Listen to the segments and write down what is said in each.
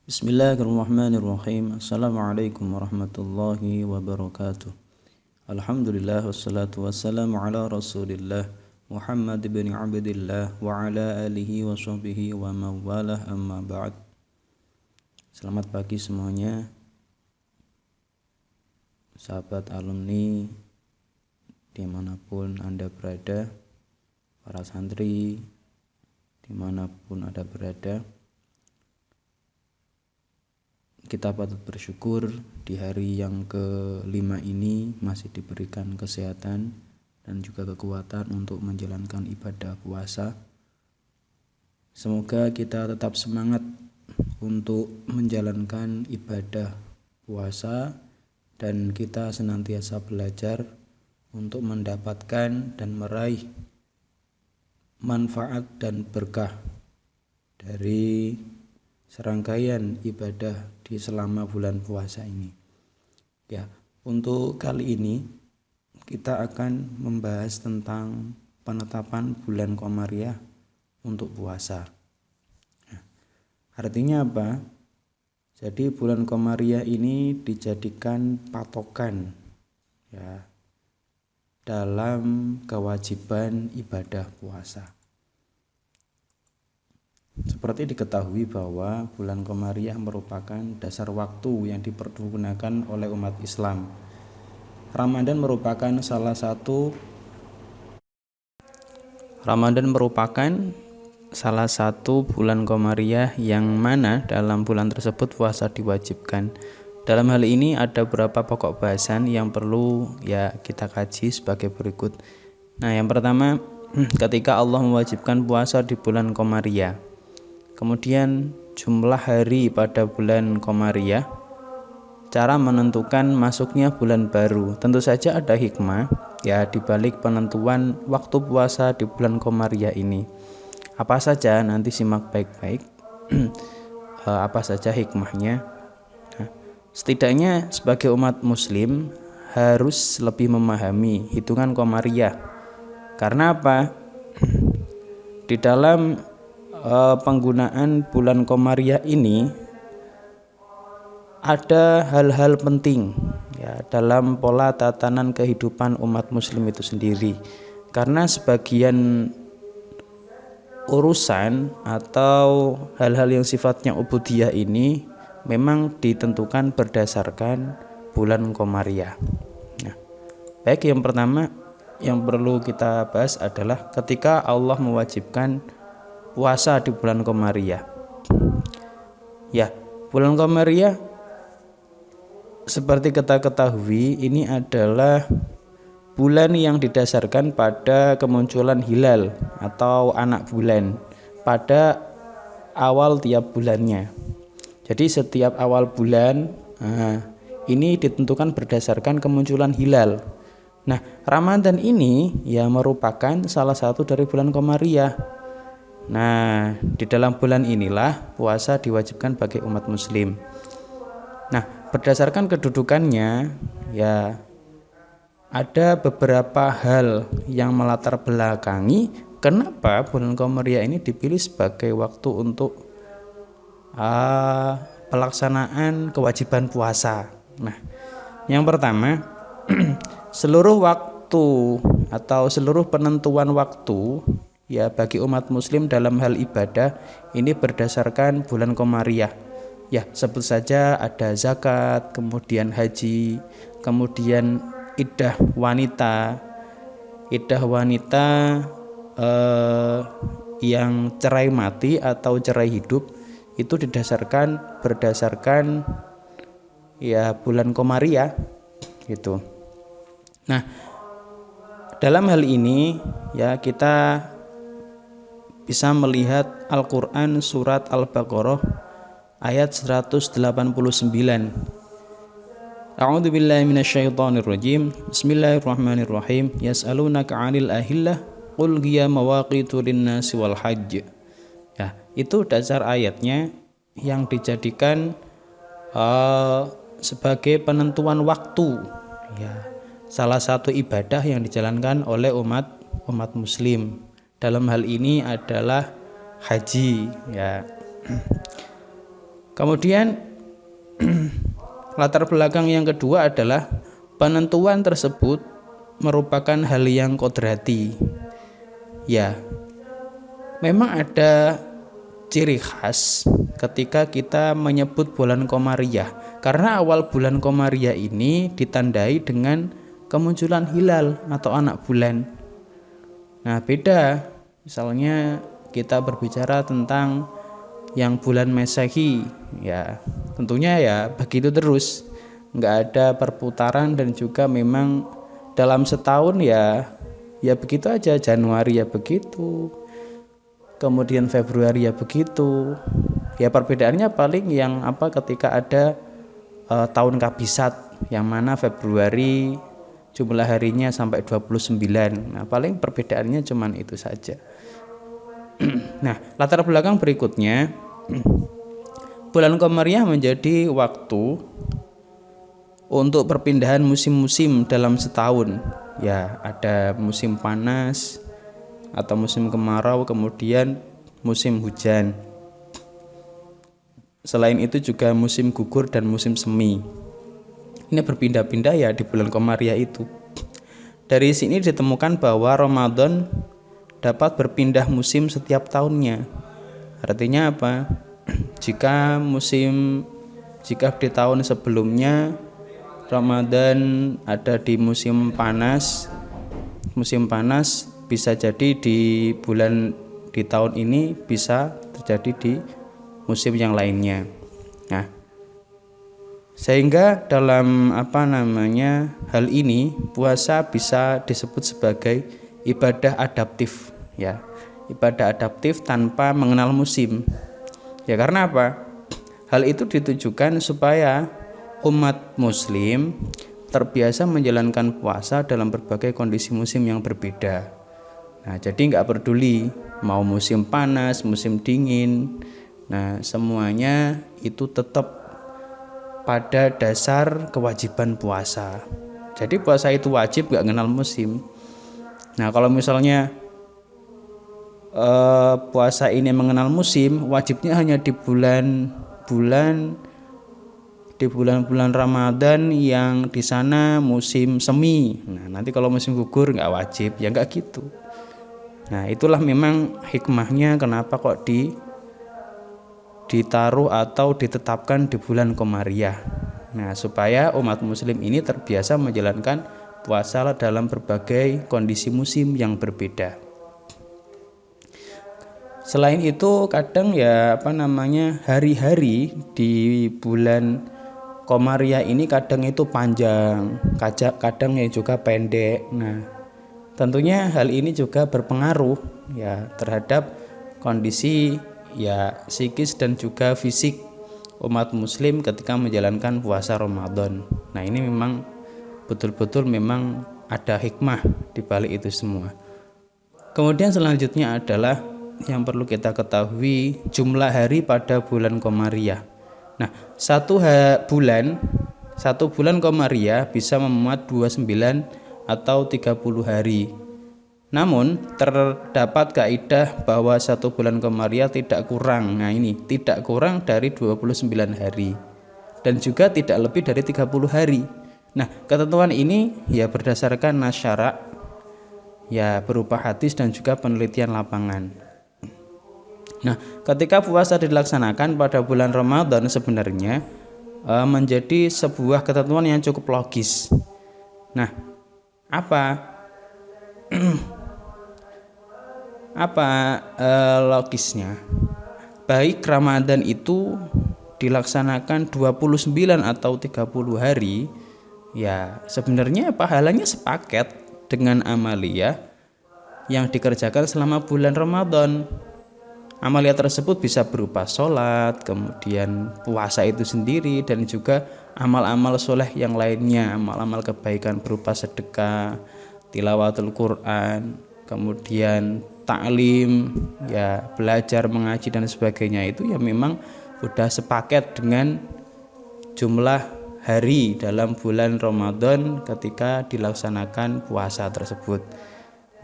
Bismillahirrahmanirrahim. Assalamualaikum warahmatullahi wabarakatuh. Alhamdulillah wassalatu wassalamu ala Rasulillah Muhammad bin Abdillah wa ala alihi wa sahbihi wa mawalah amma ba'd. Selamat pagi semuanya, sahabat alumni dimanapun Anda berada, para santri dimanapun Anda berada. Kita patut bersyukur di hari yang ke-5 ini masih diberikan kesehatan dan juga kekuatan untuk menjalankan ibadah puasa. Semoga kita tetap semangat untuk menjalankan ibadah puasa dan kita senantiasa belajar untuk mendapatkan dan meraih manfaat dan berkah dari serangkaian ibadah di selama bulan puasa ini. Ya, untuk kali ini kita akan membahas tentang penetapan bulan Qomariyah untuk puasa. Nah, artinya apa? Jadi bulan Qomariyah ini dijadikan patokan ya dalam kewajiban ibadah puasa. Seperti diketahui bahwa bulan Qomariyah merupakan dasar waktu yang dipergunakan oleh umat Islam. Ramadan merupakan salah satu bulan Qomariyah yang mana dalam bulan tersebut puasa diwajibkan. Dalam hal ini ada beberapa pokok bahasan yang perlu kita kaji sebagai berikut. Nah, yang pertama, ketika Allah mewajibkan puasa di bulan Qomariyah. Kemudian jumlah hari pada bulan Qomariyah, cara menentukan masuknya bulan baru. Tentu saja ada hikmah di balik penentuan waktu puasa di bulan Qomariyah ini. Apa saja? Nanti simak baik-baik. Apa saja hikmahnya? Nah, setidaknya sebagai umat muslim harus lebih memahami hitungan Qomariyah. Karena apa? Di dalam penggunaan bulan Qomariyah ini ada hal-hal penting dalam pola tatanan kehidupan umat muslim itu sendiri, karena sebagian urusan atau hal-hal yang sifatnya ubudiyah ini memang ditentukan berdasarkan bulan Qomariyah. Nah, baik, yang pertama yang perlu kita bahas adalah ketika Allah mewajibkan puasa di bulan Qomariyah. Ya, bulan Qomariyah seperti kita ketahui ini adalah bulan yang didasarkan pada kemunculan hilal atau anak bulan pada awal tiap bulannya. Jadi setiap awal bulan ini ditentukan berdasarkan kemunculan hilal. Nah, Ramadan ini merupakan salah satu dari bulan Qomariyah. Nah, di dalam bulan inilah puasa diwajibkan bagi umat muslim. Nah, berdasarkan kedudukannya ada beberapa hal yang melatar belakangi kenapa bulan Qomariyah ini dipilih sebagai waktu untuk pelaksanaan kewajiban puasa. Nah, yang pertama, seluruh waktu atau seluruh penentuan waktu bagi umat muslim dalam hal ibadah ini berdasarkan bulan Qomariyah. Sebut saja ada zakat, kemudian haji, kemudian iddah wanita yang cerai mati atau cerai hidup itu berdasarkan bulan Qomariyah gitu. Nah, dalam hal ini kita bisa melihat Al-Quran surat Al-Baqarah ayat 189. A'udzu billahi minasyaitonir rajim. Bismillahirrahmanirrahim. Yas'alunaka 'anil ahillah qul hiya mawaqitu lin-nasi wal hajj. Itu dasar ayatnya yang dijadikan sebagai penentuan waktu salah satu ibadah yang dijalankan oleh umat muslim. Dalam hal ini adalah haji Kemudian latar belakang yang kedua adalah penentuan tersebut merupakan hal yang kodrati. Ya, memang ada ciri khas ketika kita menyebut bulan Komariah, karena awal bulan Komariah ini ditandai dengan kemunculan hilal atau anak bulan. Nah, beda misalnya kita berbicara tentang yang bulan Masehi, ya tentunya ya begitu terus, nggak ada perputaran, dan juga memang dalam setahun ya begitu aja. Januari ya begitu, kemudian Februari ya begitu. Ya perbedaannya paling yang ketika ada tahun kabisat, yang mana Februari jumlah harinya sampai 29. Nah, paling perbedaannya cuman itu saja. Nah, latar belakang berikutnya, bulan Komariah menjadi waktu untuk perpindahan musim-musim dalam setahun. Ya, ada musim panas atau musim kemarau, kemudian musim hujan. Selain itu juga musim gugur dan musim semi. Ini berpindah-pindah ya di bulan Komariah itu. Dari sini ditemukan bahwa Ramadan dapat berpindah musim setiap tahunnya. Artinya apa? Jika di tahun sebelumnya Ramadan ada di musim panas bisa jadi di tahun ini bisa terjadi di musim yang lainnya. Nah, sehingga dalam hal ini puasa bisa disebut sebagai ibadah adaptif, ya. Ibadah adaptif tanpa mengenal musim. Ya, karena apa? Hal itu ditujukan supaya umat muslim terbiasa menjalankan puasa dalam berbagai kondisi musim yang berbeda. Nah, jadi nggak peduli mau musim panas, musim dingin. Nah, semuanya itu tetap pada dasar kewajiban puasa. Jadi puasa itu wajib, nggak kenal musim. Nah, kalau misalnya puasa ini mengenal musim, wajibnya hanya di bulan-bulan Ramadan yang di sana musim semi. Nah, nanti kalau musim gugur nggak wajib, ya nggak gitu. Nah, itulah memang hikmahnya kenapa kok ditaruh atau ditetapkan di bulan Komariah. Nah, supaya umat muslim ini terbiasa menjalankan puasa dalam berbagai kondisi musim yang berbeda. Selain itu kadang hari-hari di bulan Komariah ini kadang itu panjang, kadang ya juga pendek. Nah, tentunya hal ini juga berpengaruh ya terhadap kondisi ya psikis dan juga fisik umat muslim ketika menjalankan puasa Ramadan. Nah, ini memang betul-betul memang ada hikmah di balik itu semua. Kemudian selanjutnya adalah yang perlu kita ketahui jumlah hari pada bulan Komariah. Nah, satu bulan Komariah bisa memuat 29 atau 30 hari. Namun terdapat kaidah bahwa satu bulan Komariah tidak kurang dari 29 hari dan juga tidak lebih dari 30 hari. Nah, ketentuan ini ya berdasarkan nasyara, ya berupa hadis dan juga penelitian lapangan. Nah, ketika puasa dilaksanakan pada bulan Ramadan sebenarnya menjadi sebuah ketentuan yang cukup logis. Nah, logisnya? Baik Ramadan itu dilaksanakan 29 atau 30 hari, ya sebenarnya pahalanya sepaket dengan amaliyah yang dikerjakan selama bulan Ramadan. Amalia tersebut bisa berupa sholat, kemudian puasa itu sendiri, dan juga amal-amal soleh yang lainnya, amal-amal kebaikan berupa sedekah, tilawatul Quran, kemudian taklim, ya belajar mengaji dan sebagainya. Itu ya memang udah sepaket dengan jumlah hari dalam bulan Ramadan ketika dilaksanakan puasa tersebut.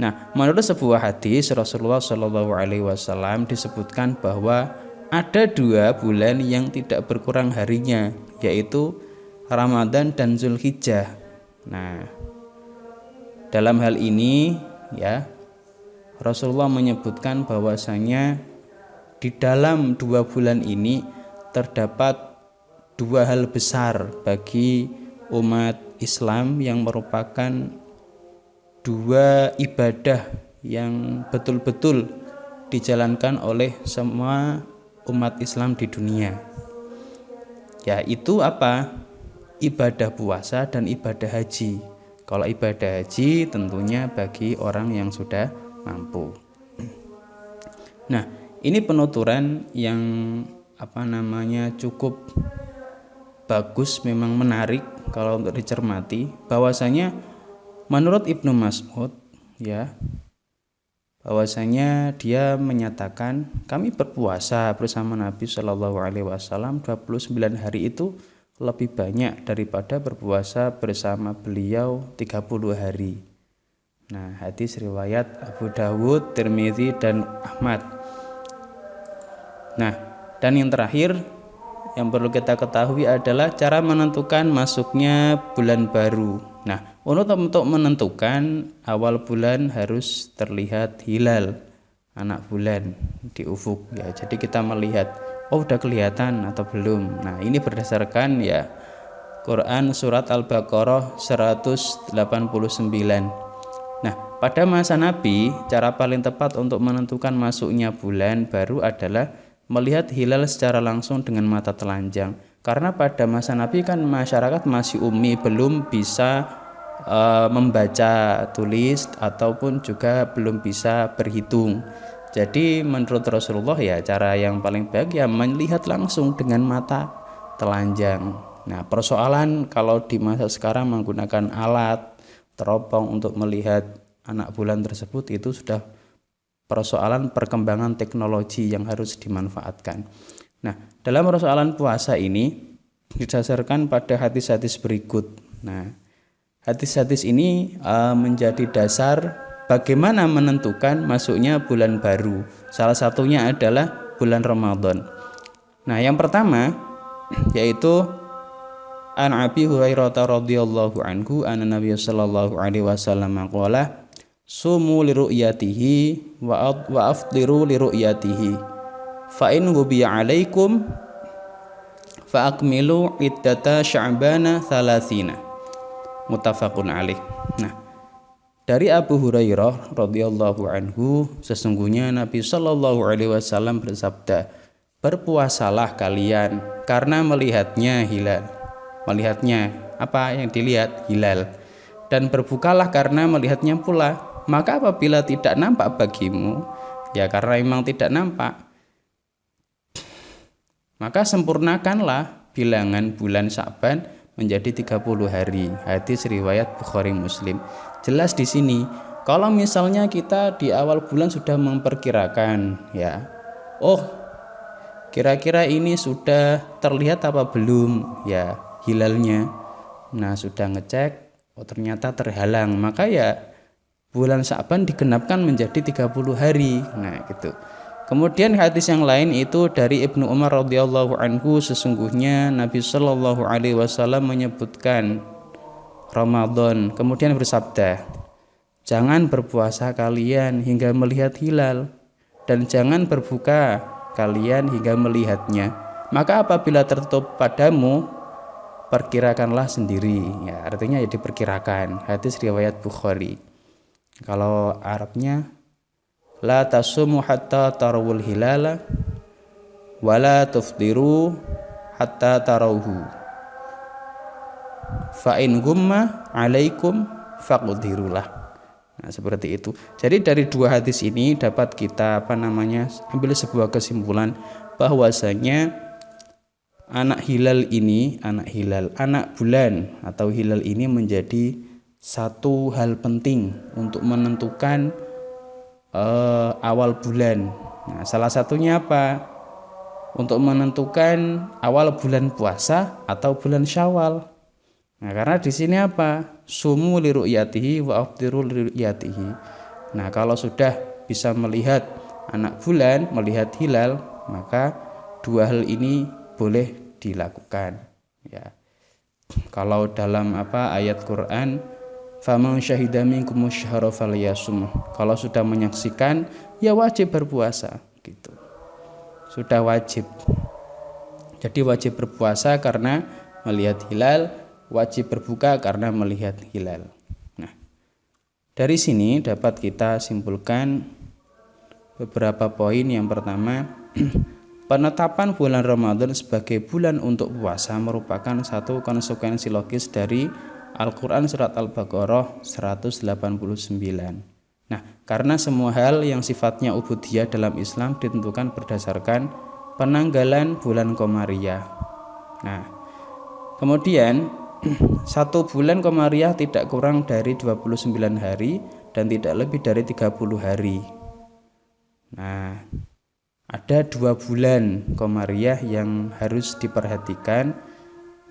Nah, menurut sebuah hadis Rasulullah SAW disebutkan bahwa ada 2 bulan yang tidak berkurang harinya, yaitu Ramadan dan Zulhijjah. Nah, dalam hal ini ya Rasulullah menyebutkan bahwasanya di dalam 2 bulan ini terdapat 2 hal besar bagi umat Islam yang merupakan 2 ibadah yang betul-betul dijalankan oleh semua umat Islam di dunia. Yaitu apa? Ibadah puasa dan ibadah haji. Kalau ibadah haji tentunya bagi orang yang sudah mampu. Nah, ini penuturan yang cukup bagus, memang menarik kalau untuk dicermati, bahwasanya menurut Ibnu Mas'ud ya, bahwasanya dia menyatakan kami berpuasa bersama Nabi Shallallahu Alaihi Wasallam 29 hari itu lebih banyak daripada berpuasa bersama beliau 30 hari. Nah, hadis riwayat Abu Dawud, Tirmidzi dan Ahmad. Nah, dan yang terakhir yang perlu kita ketahui adalah cara menentukan masuknya bulan baru. Nah, untuk menentukan awal bulan harus terlihat hilal anak bulan di ufuk ya. Jadi kita melihat udah kelihatan atau belum. Nah, ini berdasarkan ya Quran surat Al-Baqarah 189. Nah, pada masa Nabi, cara paling tepat untuk menentukan masuknya bulan baru adalah melihat hilal secara langsung dengan mata telanjang. Karena pada masa Nabi kan masyarakat masih ummi, belum bisa membaca tulis ataupun juga belum bisa berhitung. Jadi menurut Rasulullah ya cara yang paling baik ya melihat langsung dengan mata telanjang. Nah, persoalan kalau di masa sekarang menggunakan alat teropong untuk melihat anak bulan tersebut itu sudah persoalan perkembangan teknologi yang harus dimanfaatkan. Nah, dalam persoalan puasa ini didasarkan pada hadis-hadis berikut. Nah, hadis-hadis ini menjadi dasar bagaimana menentukan masuknya bulan baru. Salah satunya adalah bulan Ramadan. Nah, yang pertama yaitu An Abi Hurairah radhiyallahu anhu anna Nabiy sallallahu alaihi wasallam qala sumu li ru'yatihi wa afdiru li ru'yatihi fa in ghubiya alaikum fa akmilu iddata sya'bana 30. Muttafaqun alaih. Nah, dari Abu Hurairah radhiyallahu anhu, sesungguhnya Nabi sallallahu alaihi wasallam bersabda, berpuasalah kalian karena melihatnya hilal. Melihatnya apa yang dilihat? Hilal. Dan berbukalah karena melihatnya pula. Maka apabila tidak nampak bagimu, ya karena memang tidak nampak, maka sempurnakanlah bilangan bulan Sya'ban menjadi 30 hari. Hadis riwayat Bukhari Muslim. Jelas di sini kalau misalnya kita di awal bulan sudah memperkirakan ya, kira-kira ini sudah terlihat apa belum ya hilalnya. Nah, sudah ngecek, ternyata terhalang, maka ya bulan Sya'ban digenapkan menjadi 30 hari. Nah, gitu. Kemudian hadis yang lain itu dari Ibnu Umar radhiyallahu anhu, sesungguhnya Nabi sallallahu alaihi wasallam menyebutkan Ramadan, kemudian bersabda, jangan berpuasa kalian hingga melihat hilal dan jangan berbuka kalian hingga melihatnya. Maka apabila tertutup padamu, perkirakanlah sendiri. Ya, artinya ya diperkirakan. Hadis riwayat Bukhari. Kalau Arabnya la tasumu hatta tarawul hilala wala tufdiru hatta tarawhu fa in gumma alaikum faqdirulah. Nah, seperti itu. Jadi dari 2 hadis ini dapat kita ambil sebuah kesimpulan bahwasanya anak bulan atau hilal ini menjadi satu hal penting untuk menentukan awal bulan. Nah, salah satunya apa? Untuk menentukan awal bulan puasa atau bulan Syawal. Nah, karena di sini apa? Sumu li ru'yatihi wa afdiru li ru'yatihi. Nah, kalau sudah bisa melihat anak bulan, melihat hilal, maka dua hal ini boleh dilakukan. Ya. Kalau dalam ayat Quran, faman syahida minkum syahra falyasum. Kalau sudah menyaksikan, ya wajib berpuasa gitu. Sudah wajib. Jadi wajib berpuasa karena melihat hilal, wajib berbuka karena melihat hilal. Nah, dari sini dapat kita simpulkan beberapa poin. Yang pertama, penetapan bulan Ramadan sebagai bulan untuk puasa merupakan satu konsekuensi logis dari Al-Quran Surat Al-Baqarah 189. Nah, karena semua hal yang sifatnya ubudiyah dalam Islam ditentukan berdasarkan penanggalan bulan Qamariyah. Nah, kemudian satu bulan Qamariyah tidak kurang dari 29 hari dan tidak lebih dari 30 hari. Nah, ada 2 bulan Qamariyah yang harus diperhatikan.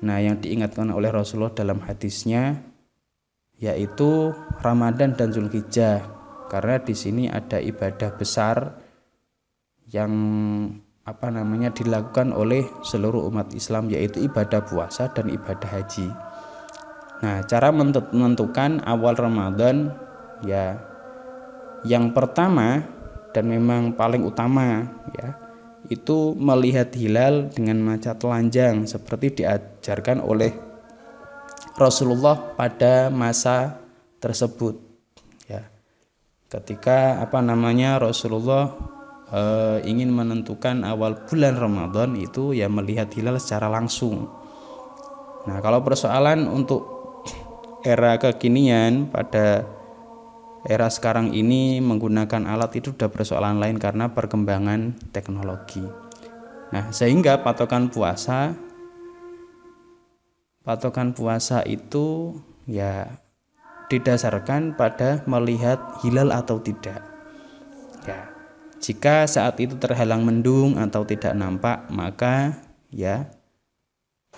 Nah, yang diingatkan oleh Rasulullah dalam hadisnya yaitu Ramadan dan Zulhijjah, karena di sini ada ibadah besar yang dilakukan oleh seluruh umat Islam, yaitu ibadah puasa dan ibadah haji. Nah, cara menentukan awal Ramadan ya, yang pertama dan memang paling utama ya, itu melihat hilal dengan mata telanjang seperti diajarkan oleh Rasulullah pada masa tersebut ya. Ketika Rasulullah ingin menentukan awal bulan Ramadan itu ya melihat hilal secara langsung. Nah, kalau persoalan untuk era kekinian pada era sekarang ini menggunakan alat itu sudah persoalan lain karena perkembangan teknologi. Nah, sehingga patokan puasa itu ya didasarkan pada melihat hilal atau tidak. Ya. Jika saat itu terhalang mendung atau tidak nampak, maka ya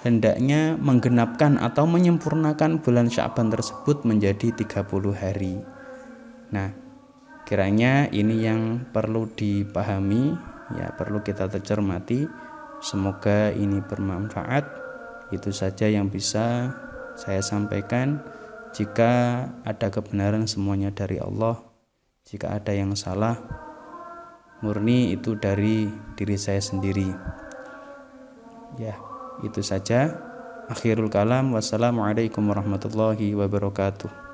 hendaknya menggenapkan atau menyempurnakan bulan Sya'ban tersebut menjadi 30 hari. Nah, kiranya ini yang perlu dipahami, ya perlu kita cermati. Semoga ini bermanfaat. Itu saja yang bisa saya sampaikan. Jika ada kebenaran semuanya dari Allah. Jika ada yang salah, murni itu dari diri saya sendiri. Ya, itu saja. Akhirul kalam. Wassalamualaikum warahmatullahi wabarakatuh.